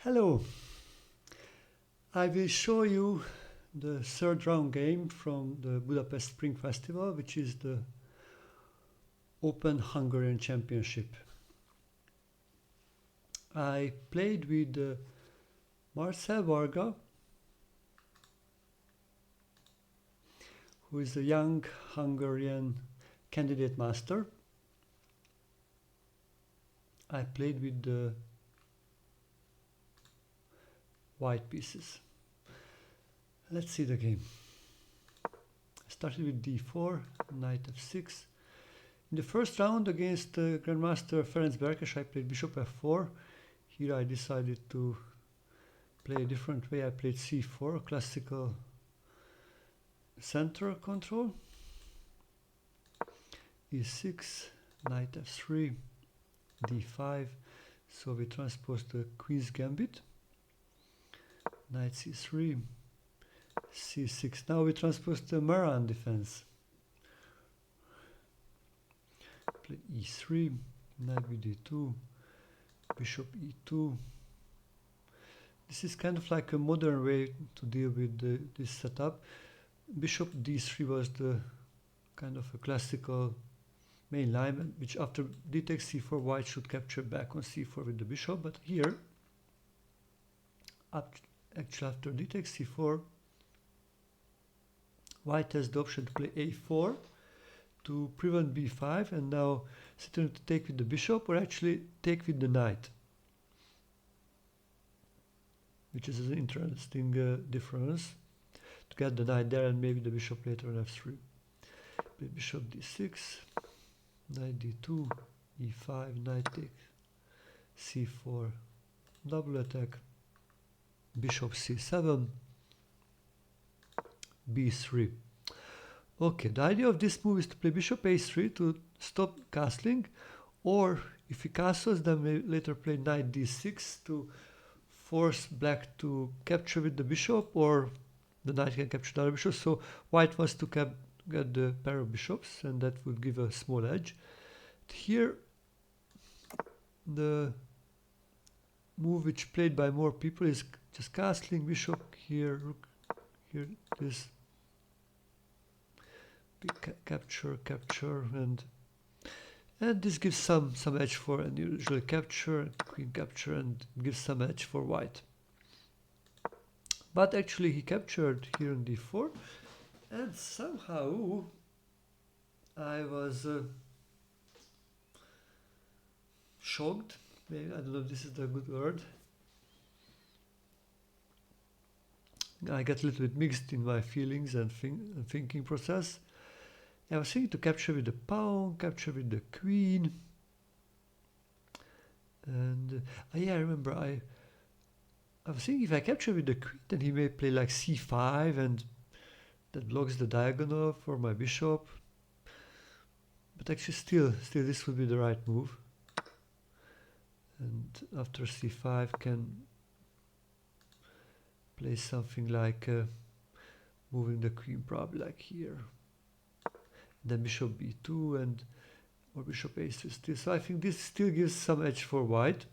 Hello, I will show you the third round game from the Budapest Spring Festival, which is the Open Hungarian Championship. I played with Marcell Varga, who is a young Hungarian candidate master. I played with the white pieces. Let's see the game. I started with d4, knight f6. In the first round against Grandmaster Ferenc Berkes, I played bishop f4. Here I decided to play a different way. I played c4, classical center control. e6, knight f3, d5. So we transpose the queen's gambit. Knight c3, c6. Now we transpose the Meran defense. Play e3, knight bd2, bishop e2. This is kind of like a modern way to deal with this setup. Bishop d3 was the kind of a classical main line, which after d takes c4, white should capture back on c4 with the bishop. But here, actually after d takes c4, white has the option to play a4 to prevent b5, and now sitting to take with the bishop, or actually take with the knight, which is an interesting difference, to get the knight there and maybe the bishop later on f3. Play bishop d6, knight d2, e5, knight takes c4, double attack, bishop c7, b3. Okay, the idea of this move is to play bishop a3 to stop castling, or if he castles, then we later play knight d6 to force black to capture with the bishop, or the knight can capture the other bishop. So white wants to get the pair of bishops, and that would give a small edge. Here, the move which played by more people is just castling bishop here, rook here, this capture, and this gives some edge for, and usually capture, queen capture, and gives some edge for white. But actually he captured here on d4, and somehow I was shocked. Maybe, I don't know if this is the good word. I get a little bit mixed in my feelings and thinking process. I was thinking to capture with the pawn, capture with the queen. And yeah, I remember I was thinking if I capture with the queen, then he may play like c5, and that blocks the diagonal for my bishop. But actually still this would be the right move. And after c5 can play something like moving the queen probably like here. Then bishop b2 and or bishop a3 still. So I think this still gives some edge for white.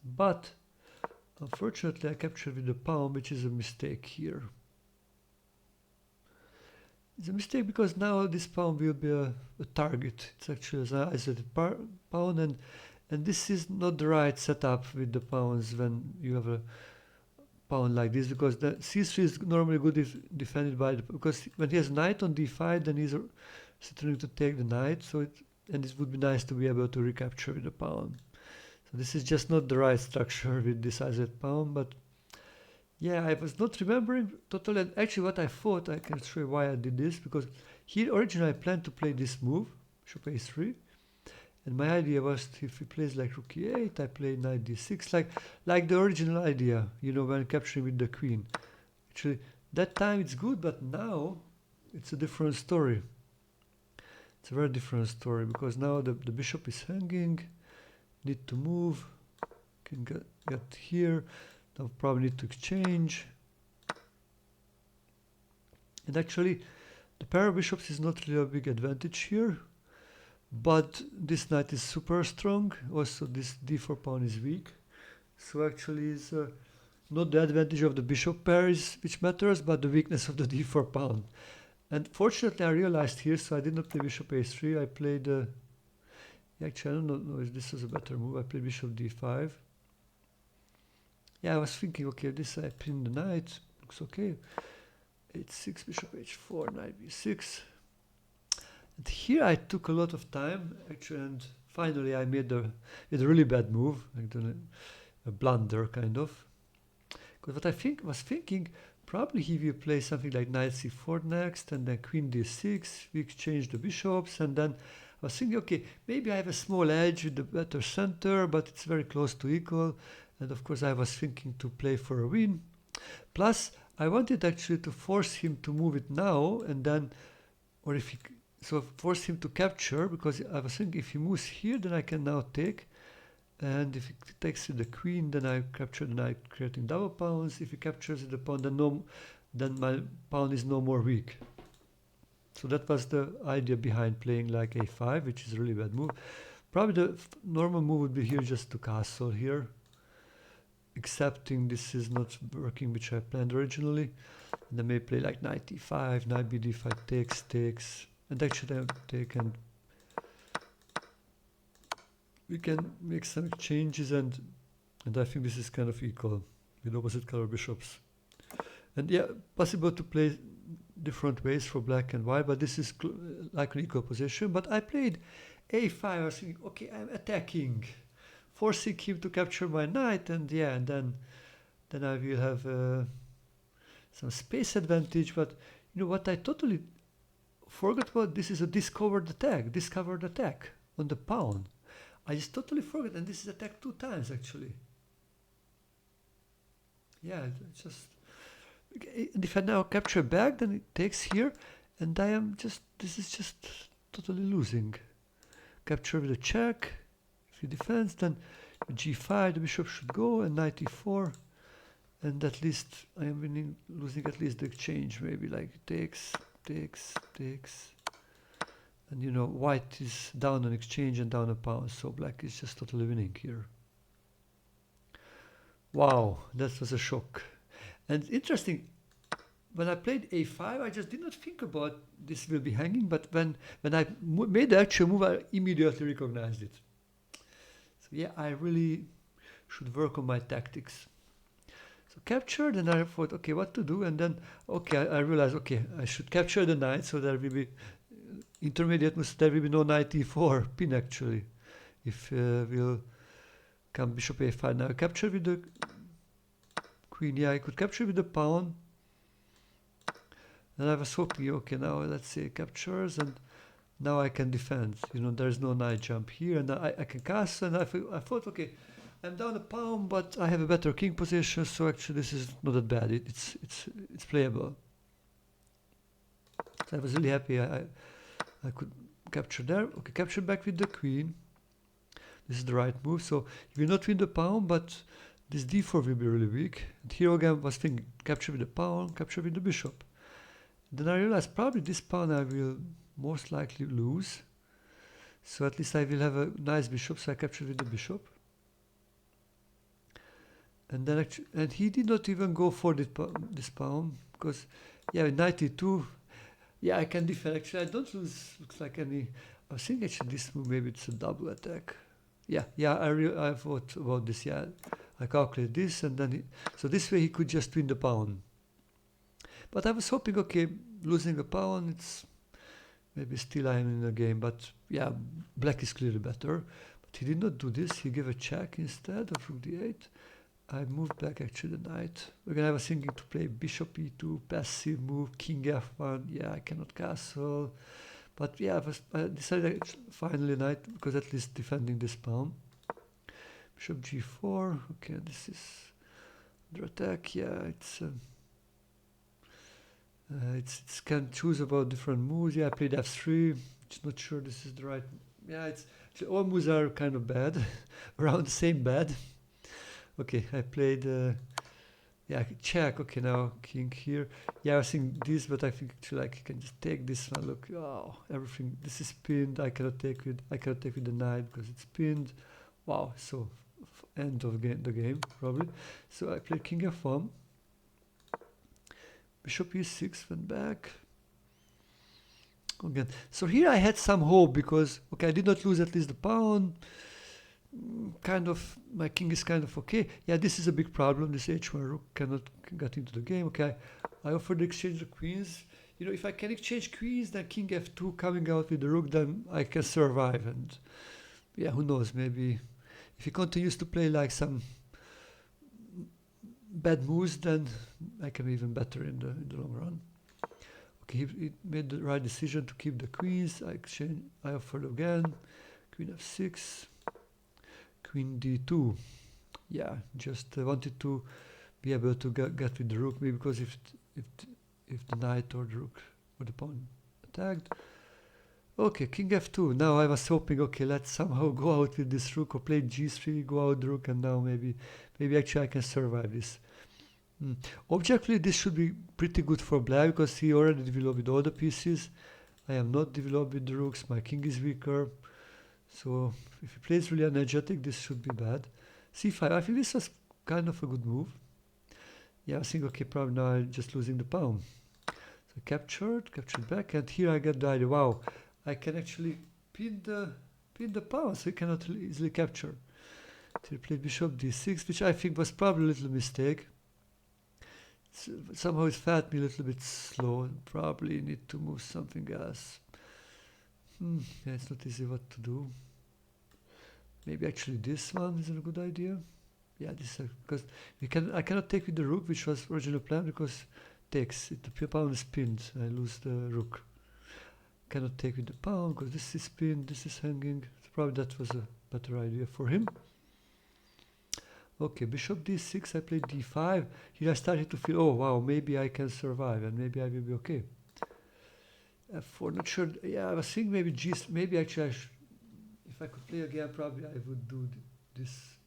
But unfortunately I captured with the pawn, which is a mistake here. It's a mistake because now this pawn will be a target. It's actually an isolated pawn, and this is not the right setup with the pawns when you have a pawn like this, because the c3 is normally good if defended by because when he has knight on d5, then he's trying to take the knight. So and it would be nice to be able to recapture with the pawn. So this is just not the right structure with this isolated pawn. But yeah, I was not remembering totally. And actually, what I thought, I can show you why I did this, because here originally I planned to play this move, bishop a3. And my idea was, if he plays like rook e8, I play knight d6, like the original idea, when capturing with the queen. Actually, that time it's good, but now it's a different story. It's a very different story, because now the bishop is hanging, need to move, can get here, now probably need to exchange. And actually, the pair of bishops is not really a big advantage here. but this knight is super strong. Also, this d4 pawn is weak. So actually, it's not the advantage of the bishop pair which matters, but the weakness of the d4 pawn. And fortunately, I realized here, so I did not play bishop a3. I played. Actually, I don't know if this was a better move. I played bishop d5. Yeah, I was thinking, okay, this I pin the knight. Looks okay. h6, bishop h4, knight b6. And here I took a lot of time, actually, and finally I made a really bad move, like a blunder, kind of. Because what I was thinking, probably he will play something like knight c4 next, and then queen d6, we exchange the bishops, and then I was thinking, okay, maybe I have a small edge with the better center, but it's very close to equal, and of course I was thinking to play for a win. Plus, I wanted actually to force him to move it now, and then, or if he, so force him to capture, because I was thinking if he moves here, then I can now take, and if he takes with the queen, then I capture the knight, creating double pawns. If he captures the pawn, then my pawn is no more weak. So that was the idea behind playing like a5, which is a really bad move. Probably the normal move would be here just to castle here, accepting this is not working, which I planned originally. And then may play like knight e5, knight bd5 takes, and actually I take, and we can make some exchanges, and I think this is kind of equal with opposite color bishops. And yeah, possible to play different ways for black and white, but this is like an equal position. But I played a5. I was thinking, okay, I'm attacking, forcing him to capture my knight, and yeah, and then I will have some space advantage. But you know what I totally forgot about? This is a discovered attack on the pawn. I just totally forgot, and this is attacked 2 times actually. Yeah, it's just. And if I now capture back, then it takes here, and I am just. This is just totally losing. Capture with a check. If he defends, then g5, the bishop should go, and knight e4, and at least I am winning, losing at least the exchange. Maybe like takes. And you know, white is down an exchange and down a pawn, so black is just totally winning here. Wow, that was a shock. And interesting, when I played a5, I just did not think about this will be hanging, but when I made the actual move, I immediately recognized it. So yeah, I really should work on my tactics. So captured, and I thought, okay, what to do? And then, okay, I realized, okay, I should capture the knight, so there will be intermediate moves, there will be no knight e4 pin actually. If we'll come bishop a5, now capture with the queen. Yeah, I could capture with the pawn. And I was hoping, okay, now let's say it captures, and now I can defend. You know, there's no knight jump here, and I can castle, and I thought, okay, I'm down a pawn, but I have a better king position, so actually this is not that bad. It's playable. So I was really happy I could capture there. Okay, capture back with the queen. This is the right move. So you will not win the pawn, but this d4 will be really weak. And here again was thinking capture with the pawn, capture with the bishop. Then I realized probably this pawn I will most likely lose. So at least I will have a nice bishop, so I capture with the bishop. And then actually, and he did not even go for this pawn, because yeah, with knight e2, yeah, I can defend. Actually, I don't lose, looks like any. I think actually this move, maybe it's a double attack. Yeah, I thought about this. Yeah, I calculated this, and then so this way he could just win the pawn. But I was hoping, okay, losing a pawn, it's maybe still I'm in the game. But yeah, black is clearly better. But he did not do this. He gave a check instead of rook d8. I moved back actually the knight. Again, I was thinking to play bishop e2, passive move, king f1. Yeah, I cannot castle. But yeah, I decided finally knight, because at least defending this pawn. Bishop g4. Okay, this is under attack. Yeah, it's can choose about different moves. Yeah, I played f3. Just not sure this is the right. Yeah, all moves are kind of bad, around the same bad. Okay, I played Yeah, I can check. Okay, now king here. Yeah, I was thinking this, but I think actually like I can just take this one. Look, oh, everything. This is pinned. I cannot take with the knight because it's pinned. Wow. So end of the game probably. So I played king f1. Bishop e6 went back. Again. So here I had some hope because okay, I did not lose at least the pawn. Kind of my king is kind of okay. Yeah, this is a big problem. This h1 rook cannot get into the game. Okay, I offered to exchange the queens. You know, if I can exchange queens, then king f2 coming out with the rook, then I can survive. And yeah, who knows? Maybe if he continues to play like some bad moves, then I can be even better in the long run. Okay, he made the right decision to keep the queens. I offered again. Queen f6. Queen d2. Yeah, just wanted to be able to get with the rook, maybe because if the knight or the rook or the pawn attacked. Okay, king f2. Now I was hoping, okay, let's somehow go out with this rook or play g3, go out the rook, and now maybe actually I can survive this. Objectively, this should be pretty good for black because he already developed with all the pieces. I am not developed with the rooks. My king is weaker. So if he plays really energetic, this should be bad. c5, I think this was kind of a good move. Yeah, I think, okay, probably now I'm just losing the pawn. So captured back, and here I get the idea, wow, I can actually pin the pawn, so he cannot easily capture. So he played bishop d6, which I think was probably a little mistake. Somehow it felt me a little bit slow, probably need to move something else. Yeah, it's not easy what to do. Maybe actually this one is a good idea. Yeah, this because I cannot take with the rook, which was original plan because takes it. The pawn is pinned. I lose the rook. Cannot take with the pawn because this is pinned. This is hanging. So probably that was a better idea for him. Okay, bishop d6. I played d5. Here I started to feel, oh wow, maybe I can survive and maybe I will be okay. f4, not sure. Yeah, I was thinking maybe maybe actually if I could play again, probably I would do this.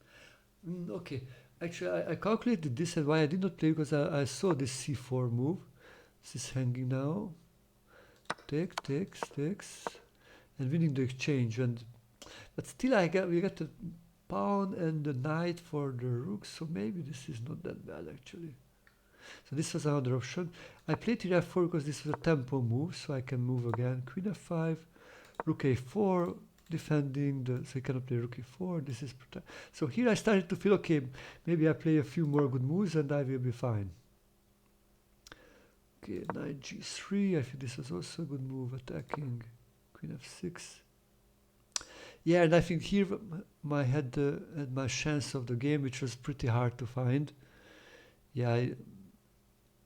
Okay, actually I calculated this and why I did not play because I saw this c4 move. This is hanging now. Takes, and winning the exchange. But still we got the pawn and the knight for the rook, so maybe this is not that bad actually. So this was another option. I played here f4 because this was a tempo move, so I can move again. Queen f5, rook a4, defending so you cannot play rook e4. This is so here I started to feel okay. Maybe I play a few more good moves and I will be fine. Okay, knight g3. I think this was also a good move, attacking. Queen f6. Yeah, and I think here I had my chance of the game, which was pretty hard to find. Yeah,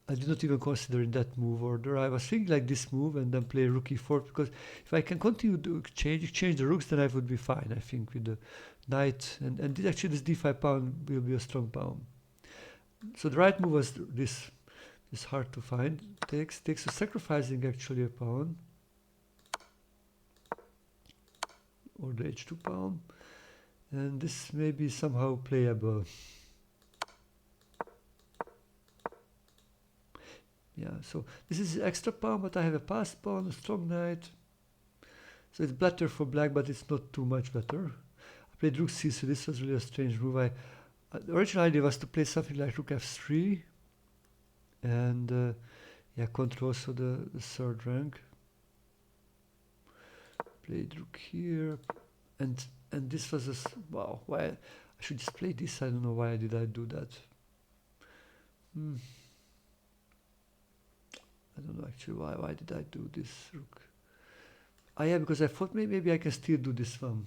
I did not even consider in that move order. I was thinking like this move and then play rook e4 because if I can continue to exchange the rooks, then I would be fine. I think with the knight and actually this d5 pawn will be a strong pawn. So the right move was this. It's hard to find. Takes so sacrificing actually a pawn or the h2 pawn, and this may be somehow playable. Yeah, so this is extra pawn, but I have a passed pawn, a strong knight. So it's better for black, but it's not too much better. I played rook c, so this was really a strange move. The original idea was to play something like rook f3, and yeah, control also the third rank. Played rook here, and this was wow. Why I should just play this? I don't know why did I do that. I don't know actually why did I do this rook. Yeah, because I thought maybe I can still do this one.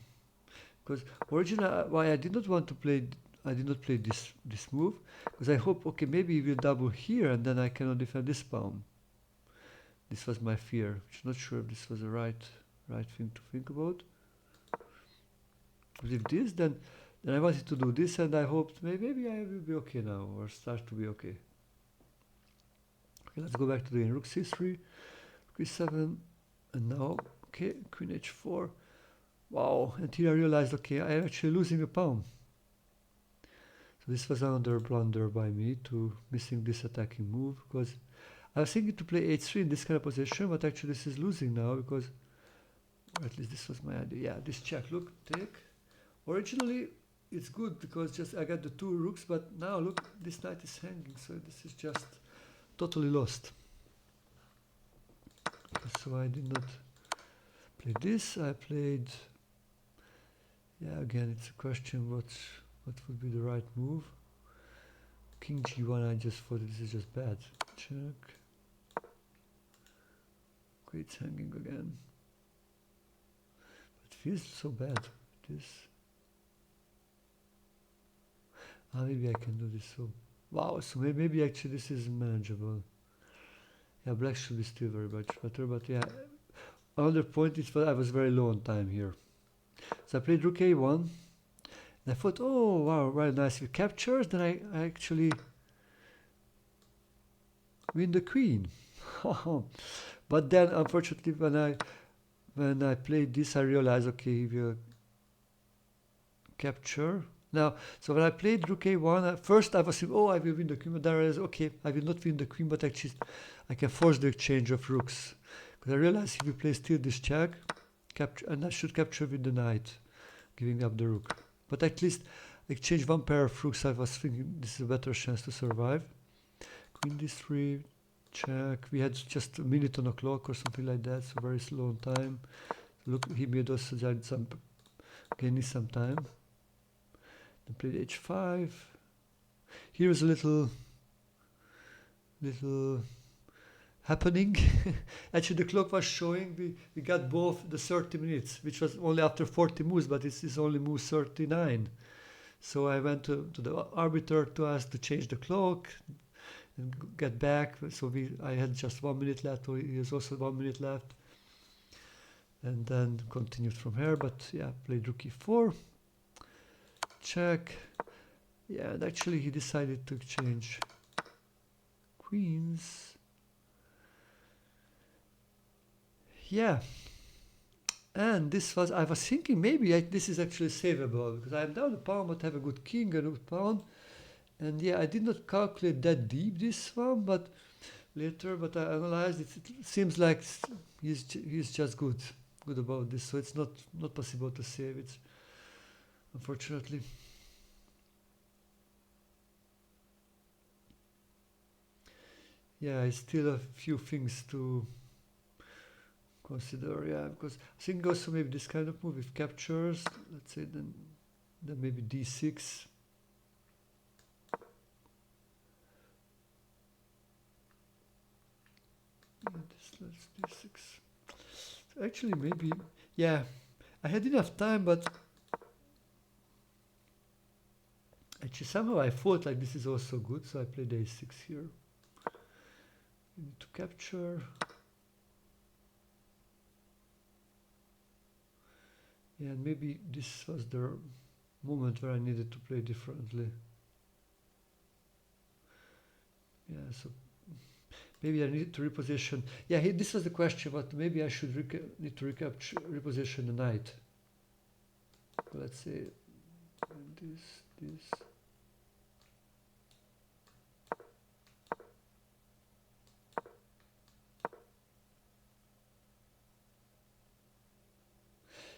Because originally why I did not want to play, I did not play this move because I hope okay maybe he will double here and then I cannot defend this pawn. This was my fear. I'm not sure if this was the right thing to think about. Because if this, then I wanted to do this and I hoped maybe I will be okay now or start to be okay. Okay, let's go back to the game. Rook c3, rook e7, and now, okay, queen h4. Wow, and here I realized, okay, I'm actually losing a pawn. So this was another blunder by me to missing this attacking move, because I was thinking to play h3 in this kind of position, but actually this is losing now, because, or at least this was my idea. Yeah, this check, look, take. Originally it's good because just I got the two rooks, but now look, this knight is hanging, so this is just totally lost. So I did not play this. I played, yeah, again it's a question what would be the right move. King g1, I just thought this is just bad. Check. Okay, it's hanging again. But it feels so bad. This. Maybe I can do this. So, wow. So maybe actually this is manageable. Yeah, black should be still very much better. But yeah, another point is that I was very low on time here. So I played rook a1. And I thought, oh wow, right, nice. If it captures, then I actually win the queen. But then, unfortunately, when I played this, I realized, okay, he will capture. Now, so when I played rook a1, at first I was thinking, oh, I will win the queen, but then I realized, okay, I will not win the queen, but actually I can force the exchange of rooks. Because I realized if we play still this check, capture, and I should capture with the knight, giving up the rook. But at least exchange one pair of rooks, I was thinking this is a better chance to survive. Queen d3, check. We had just a minute on the clock or something like that, so very slow on time. Look, he made us gaining some time. Then played h5. Here is a little happening. Actually, the clock was showing we got both the 30 minutes, which was only after 40 moves, but this is only move 39. So I went to the arbiter to ask to change the clock and get back. So I had just 1 minute left, or he has also 1 minute left. And then continued from here, but yeah, played rook e4. Check. Yeah, and actually he decided to exchange queens. Yeah. And this was, I was thinking maybe this is actually savable, because I am down the pawn but have a good king and a good pawn. And yeah, I did not calculate that deep this one, but later, but I analyzed it. It seems like he's just good about this, so it's not possible to save it, unfortunately. Yeah, I still have a few things to consider. Yeah, because I think also maybe this kind of move, if captures, let's say, then maybe d6. Yeah, let's d6. So actually, maybe, yeah, I had enough time, but actually somehow I thought like this is also good, so I played a6 here. We need to capture. Yeah, and maybe this was the moment where I needed to play differently. Yeah, so maybe I need to reposition. Yeah, this was the question, but maybe I should need to reposition the knight. So let's say this.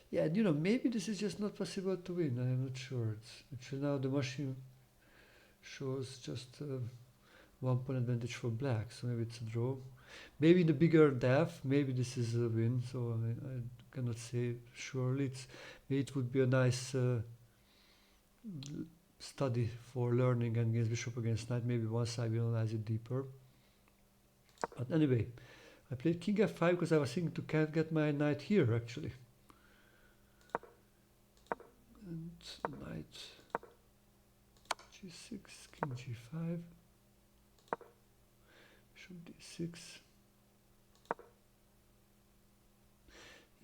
Yeah, and maybe this is just not possible to win. I am not sure. It's actually now the machine shows just 1 point advantage for black, so maybe it's a draw. Maybe in the bigger depth, maybe this is a win. So I cannot say surely. Maybe it would be a nice study for learning against bishop against knight. Maybe once I will analyze it deeper. But anyway, I played king f5 because I was thinking to can't get my knight here actually. And knight g6, king g5, bishop d6.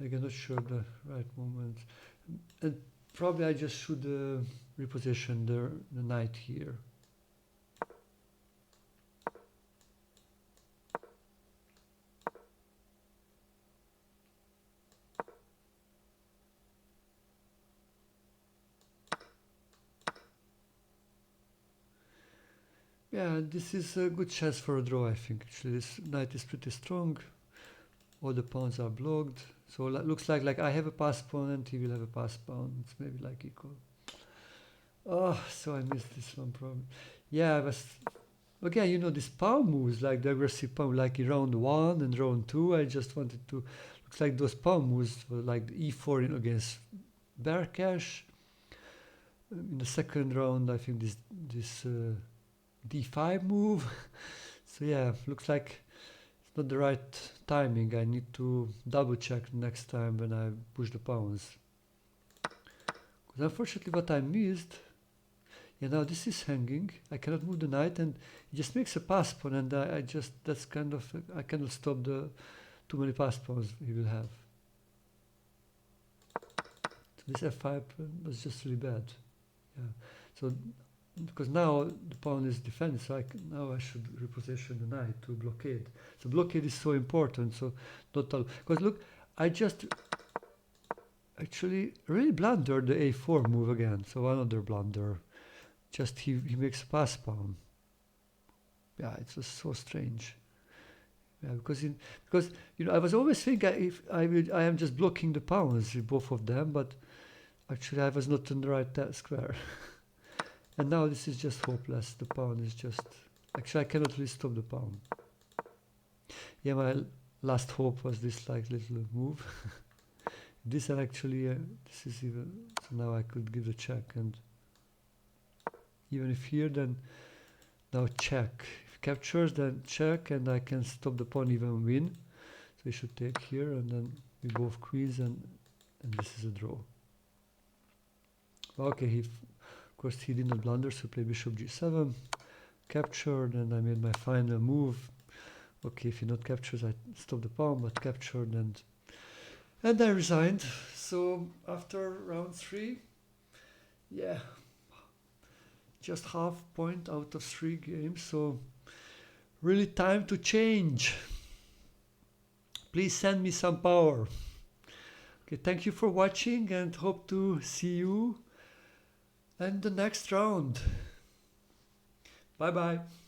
I'm not sure the right moment, and probably I just should reposition the knight here. Yeah, this is a good chance for a draw, I think. Actually, this knight is pretty strong. All the pawns are blocked. So looks like I have a pass pawn and he will have a pass pawn. It's maybe like equal. Oh, so I missed this one problem. Yeah, I was again, this pawn moves like the aggressive pawn, like in round one and round two. I just wanted to. Looks like those pawn moves were like e4 against bear cash. In the second round, I think this d5 move. So yeah, looks like it's not the right timing. I need to double check next time when I push the pawns. Because unfortunately, what I missed. Yeah, now this is hanging. I cannot move the knight, and it just makes a pass pawn, and I just that's kind of I cannot stop the too many pass pawns he will have. So this f5 was just really bad. Yeah. So because now the pawn is defended, so now I should reposition the knight to blockade. So blockade is so important. So not all because look, I just actually really blundered the a4 move again. So another blunder. Just he makes a pass pawn. Yeah, it was so strange. Yeah, because I was always thinking if I am just blocking the pawns, both of them, but actually I was not in the right square. And now this is just hopeless. The pawn is just actually I cannot really stop the pawn. Yeah, my last hope was this like little move. This and actually this is even so now I could give the check and. Even if here, then now check. If captures, then check, and I can stop the pawn, even win. So we should take here, and then we both queens, and this is a draw. Okay, of course he did not blunder, so play bishop g7, captured, and I made my final move. Okay, if he not captures, I stop the pawn, but captured, and I resigned. So after round 3, yeah. Just half point out of 3 games, so really time to change. Please send me some power. Okay, thank you for watching and hope to see you in the next round. Bye bye.